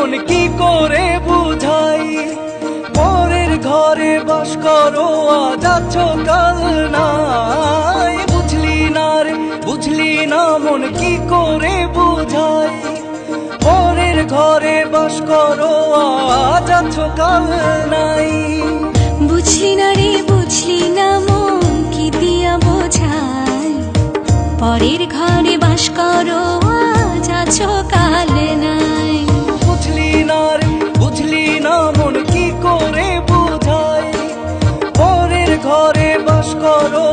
মন কি করে বুঝাই, পরের ঘরে বাস করো আজ আছো কাল নাই। বুঝলি না রে বুঝলি না মন কি করে বুঝাই, পরের ঘরে বাস করো আজ আছো কাল নাই। বুঝলি না রে বুঝলি না মন কি দিয়া বোঝাই, পরের ঘরে বাস করো আজ আছো কাল নাই। বুঝলি না রে বুঝলি না মন কি করে বুঝাই, পরের ঘরে বাস করো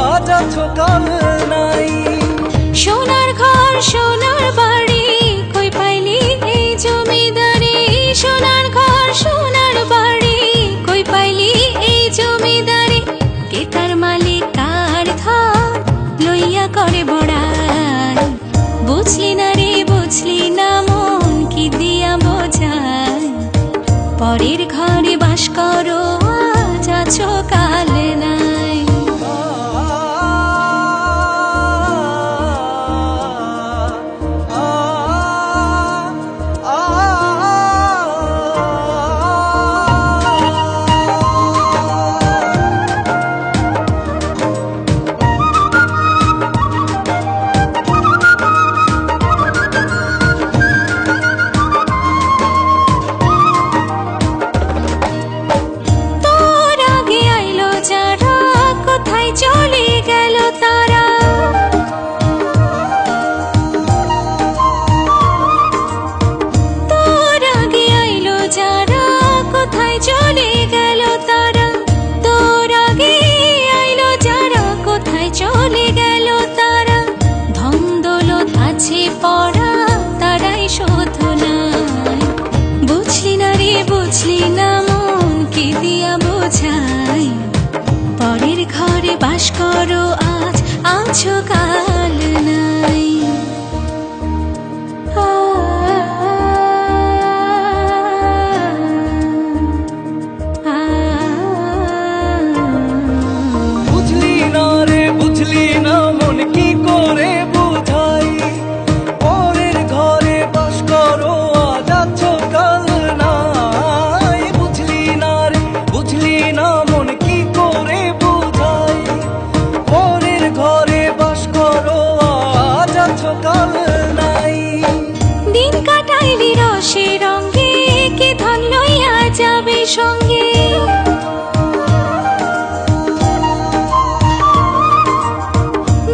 আজ আছো কাল নাই। সোনার ঘর সোনার বাড়ি কই পাইলি এই জমিদারি, সোনার ঘর সোনার বাড়ি কই পাইলি এই জমিদারি। কে তার মালিক কার ধর লইয়া করে বড়াই, বুঝলি না রে বুঝলি না মন কি দিয়া বোঝাই, পরের ঘরে বাস করো আজ আছো কাল নাই। চলে গেল তারা, তোর আগে আইলো যারা কোথায় চলে গেল তারা, তোর আগে আইলো যারা কোথায় চলে গেল তারা। ধন দৌলত আছে পড়া তারাই শোধ নাই, বুঝলি না রে বুঝলি না মন কি দিয়া বোঝাই, পরের ঘরে বাস করো আজ আছো কাল নাই। বুঝলি না রে বুঝলি না মন কি করে বুঝাই, পরের ঘরে বাস করো আজ আছো কাল নাই। বুঝলি না রে বুঝলি না মন কি করে বুঝাই, পরের ঘরে বাস করো আজ আছো কাল নাই। দিন কাটাইলি রসে রঙ্গে কে ধন লইয়া যাবে সঙ্গে,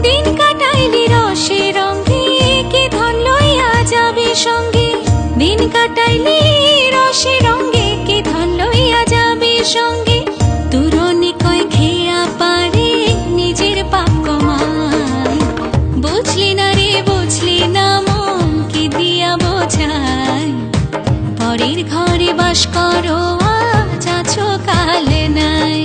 দিন কাটাইলি রসে রঙ্গে কে ধন লইয়া যাবে সঙ্গে, দিন কাটাইলি রসে রঙ্গে কে ধন লইয়া যাবে সঙ্গে। তুরনি কয় খেয়া পারে নিজের পাপ কমাই, বুঝলি না রে বুঝলি না মন কি দিয়া বোঝাই, পরের ঘরে বাস করো আজ আছো কাল নাই।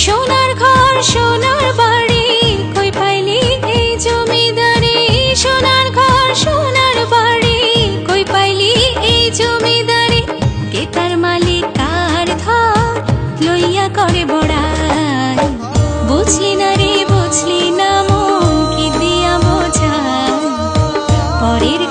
সোনার ঘর সোনার বাড়ি কই পাইলি এই জমিদারি, সোনার ঘর সোনার বাড়ি কই পাইলি এই জমিদারি। কে তার মালিক কার ধর লইয়া করে বড়াই, বুঝলি না রে বুঝলি না মন কি দিয়া বোঝাই, পরের